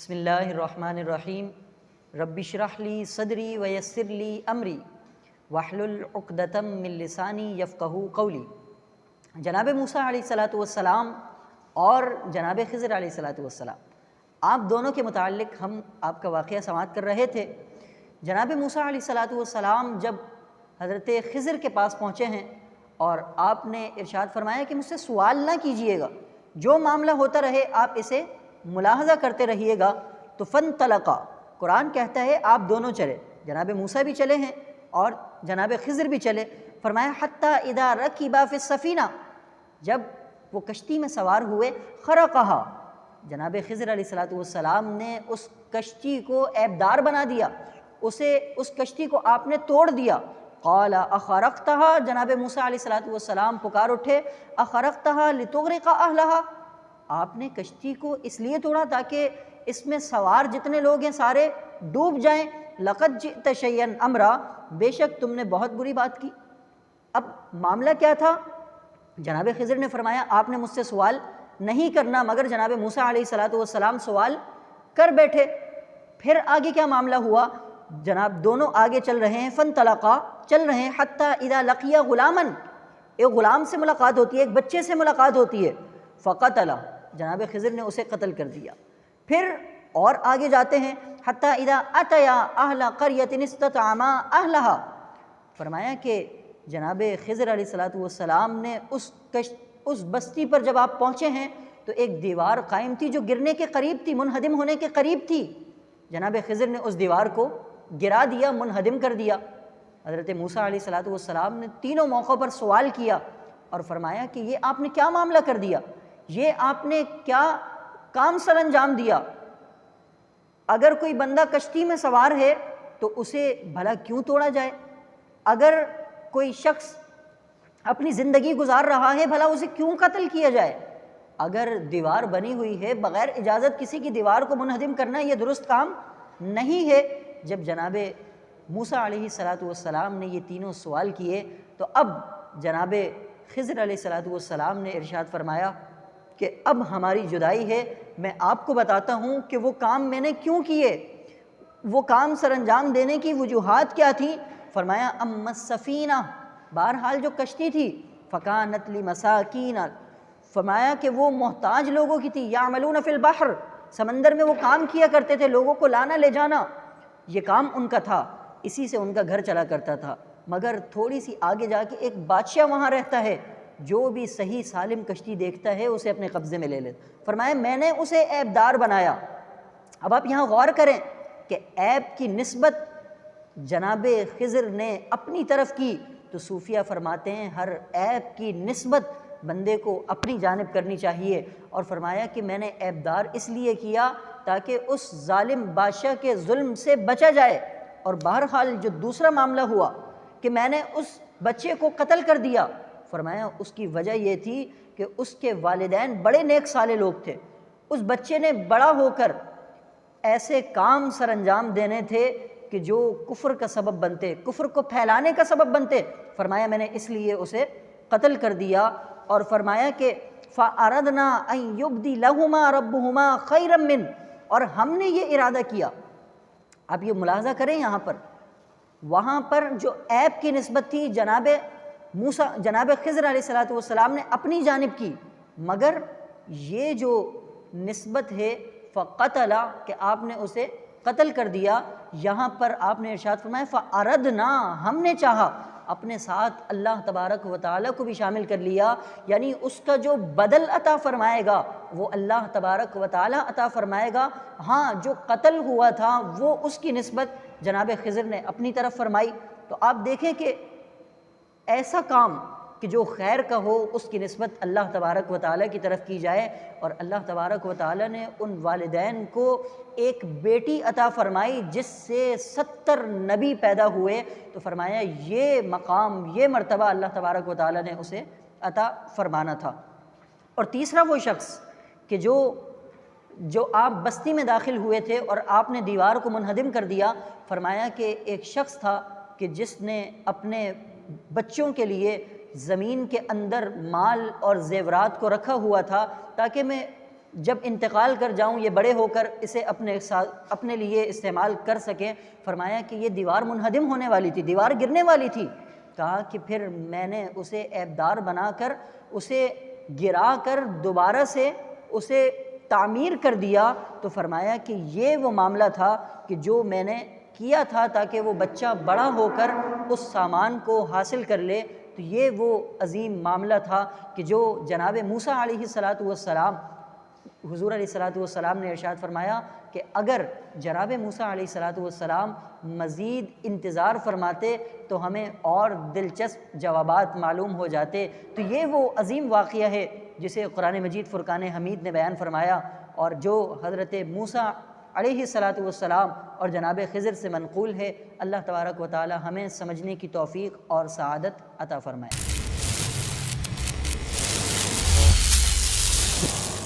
بسم اللہ الرحمن الرحیم رب اشرح لی صدری ویسر لی امری واحلل عقدۃ من لسانی یفقہوا قولی۔ جناب موسیٰ علیہ الصلاۃ والسلام اور جناب خضر علیہ الصلاۃ والسلام، آپ دونوں کے متعلق ہم آپ کا واقعہ سماعت کر رہے تھے۔ جناب موسیٰ علیہ الصلاۃ والسلام جب حضرت خضر کے پاس پہنچے ہیں اور آپ نے ارشاد فرمایا کہ مجھ سے سوال نہ کیجیے گا، جو معاملہ ہوتا رہے آپ اسے ملاحظہ کرتے رہیے گا، تو فانطلقا، قرآن کہتا ہے آپ دونوں چلے، جناب موسیٰ بھی چلے ہیں اور جناب خضر بھی چلے۔ فرمایا حتیٰ اذا رکبا فی السفینہ، جب وہ کشتی میں سوار ہوئے، خرقہا، جناب خضر علیہ الصلاۃ والسلام نے اس کشتی کو عیبدار بنا دیا، اس کشتی کو آپ نے توڑ دیا۔ قال اخرقتہا، جناب موسیٰ علیہ الصلاۃ والسلام پکار اٹھے، اخرقتہا لتغرق اہلہا، آپ نے کشتی کو اس لیے توڑا تاکہ اس میں سوار جتنے لوگ ہیں سارے ڈوب جائیں۔ لقد جئت شیئا امرا، بے شک تم نے بہت بری بات کی۔ اب معاملہ کیا تھا؟ جناب خضر نے فرمایا آپ نے مجھ سے سوال نہیں کرنا، مگر جناب موسیٰ علیہ الصلاۃ والسلام سوال کر بیٹھے۔ پھر آگے کیا معاملہ ہوا؟ جناب دونوں آگے چل رہے ہیں، فانطلقا، چل رہے ہیں، حتیٰ اذا لقیا غلاما، ایک غلام سے ملاقات ہوتی ہے، ایک بچے سے ملاقات ہوتی ہے، فقتلہ، جناب خضر نے اسے قتل کر دیا۔ پھر اور آگے جاتے ہیں، حتیٰ اذا اتیا اہل قریۃ استطعما اہلہا، فرمایا کہ جناب خضر علیہ الصلاۃ والسلام نے اس بستی پر جب آپ پہنچے ہیں تو ایک دیوار قائم تھی جو گرنے کے قریب تھی، منہدم ہونے کے قریب تھی۔ جناب خضر نے اس دیوار کو گرا دیا، منہدم کر دیا۔ حضرت موسیٰ علیہ الصلاۃ والسلام نے تینوں موقعوں پر سوال کیا اور فرمایا کہ یہ آپ نے کیا معاملہ کر دیا، یہ آپ نے کیا کام سر انجام دیا؟ اگر کوئی بندہ کشتی میں سوار ہے تو اسے بھلا کیوں توڑا جائے؟ اگر کوئی شخص اپنی زندگی گزار رہا ہے بھلا اسے کیوں قتل کیا جائے؟ اگر دیوار بنی ہوئی ہے، بغیر اجازت کسی کی دیوار کو منہدم کرنا یہ درست کام نہیں ہے۔ جب جناب موسیٰ علیہ الصلاۃ والسلام نے یہ تینوں سوال کیے تو اب جناب خضر علیہ الصلاۃ والسلام نے ارشاد فرمایا کہ اب ہماری جدائی ہے، میں آپ کو بتاتا ہوں کہ وہ کام میں نے کیوں کیے، وہ کام سر انجام دینے کی وجوہات کیا تھیں۔ فرمایا اما السفینہ، بہرحال جو کشتی تھی، فکانت لمساکین، فرمایا کہ وہ محتاج لوگوں کی تھی، یعملون فی البحر، سمندر میں وہ کام کیا کرتے تھے، لوگوں کو لانا لے جانا، یہ کام ان کا تھا، اسی سے ان کا گھر چلا کرتا تھا۔ مگر تھوڑی سی آگے جا کے ایک بادشاہ وہاں رہتا ہے، جو بھی صحیح سالم کشتی دیکھتا ہے اسے اپنے قبضے میں لے لیتا۔ فرمایا میں نے اسے عیبدار بنایا۔ اب آپ یہاں غور کریں کہ عیب کی نسبت جناب خضر نے اپنی طرف کی، تو صوفیہ فرماتے ہیں ہر عیب کی نسبت بندے کو اپنی جانب کرنی چاہیے، اور فرمایا کہ میں نے عیبدار اس لیے کیا تاکہ اس ظالم بادشاہ کے ظلم سے بچا جائے۔ اور بہرحال جو دوسرا معاملہ ہوا کہ میں نے اس بچے کو قتل کر دیا، فرمایا اس کی وجہ یہ تھی کہ اس کے والدین بڑے نیک صالح لوگ تھے، اس بچے نے بڑا ہو کر ایسے کام سر انجام دینے تھے کہ جو کفر کا سبب بنتے، کفر کو پھیلانے کا سبب بنتے۔ فرمایا میں نے اس لیے اسے قتل کر دیا، اور فرمایا کہ فَأَرَدْنَا أَن يُبْدِي لَهُمَا رَبُّهُمَا خَيْرًا مِّنْ، اور ہم نے یہ ارادہ کیا۔ آپ یہ ملاحظہ کریں یہاں پر، وہاں پر جو عیب کی نسبت تھی جناب خضر علیہ الصلاۃ والسلام نے اپنی جانب کی، مگر یہ جو نسبت ہے فقتل، کہ آپ نے اسے قتل کر دیا، یہاں پر آپ نے ارشاد فرمایا فَأَرَدْنَا، ہم نے چاہا، اپنے ساتھ اللہ تبارک و تعالیٰ کو بھی شامل کر لیا، یعنی اس کا جو بدل عطا فرمائے گا وہ اللہ تبارک و تعالیٰ عطا فرمائے گا۔ ہاں جو قتل ہوا تھا وہ اس کی نسبت جناب خضر نے اپنی طرف فرمائی۔ تو آپ دیکھیں کہ ایسا کام کہ جو خیر کا ہو اس کی نسبت اللہ تبارک و تعالیٰ کی طرف کی جائے، اور اللہ تبارک و تعالیٰ نے ان والدین کو ایک بیٹی عطا فرمائی جس سے 70 نبی پیدا ہوئے، تو فرمایا یہ مقام، یہ مرتبہ اللہ تبارک و تعالیٰ نے اسے عطا فرمانا تھا۔ اور تیسرا وہ شخص کہ جو آپ بستی میں داخل ہوئے تھے اور آپ نے دیوار کو منہدم کر دیا، فرمایا کہ ایک شخص تھا کہ جس نے اپنے بچوں کے لیے زمین کے اندر مال اور زیورات کو رکھا ہوا تھا تاکہ میں جب انتقال کر جاؤں یہ بڑے ہو کر اسے اپنے لیے استعمال کر سکیں۔ فرمایا کہ یہ دیوار منہدم ہونے والی تھی، دیوار گرنے والی تھی۔ کہا کہ پھر میں نے اسے عیبدار بنا کر اسے گرا کر دوبارہ سے اسے تعمیر کر دیا۔ تو فرمایا کہ یہ وہ معاملہ تھا کہ جو میں نے کیا تھا تاکہ وہ بچہ بڑا ہو کر اس سامان کو حاصل کر لے۔ تو یہ وہ عظیم معاملہ تھا کہ جو جناب موسیٰ علیہ السلام حضور علیہ السلام نے ارشاد فرمایا کہ اگر جناب موسیٰ علیہ السلام مزید انتظار فرماتے تو ہمیں اور دلچسپ جوابات معلوم ہو جاتے۔ تو یہ وہ عظیم واقعہ ہے جسے قرآن مجید فرقان حمید نے بیان فرمایا، اور جو حضرت موسیٰ علیہ السلام اور جناب خضر سے منقول ہے۔ اللہ تبارک و تعالی ہمیں سمجھنے کی توفیق اور سعادت عطا فرمائے۔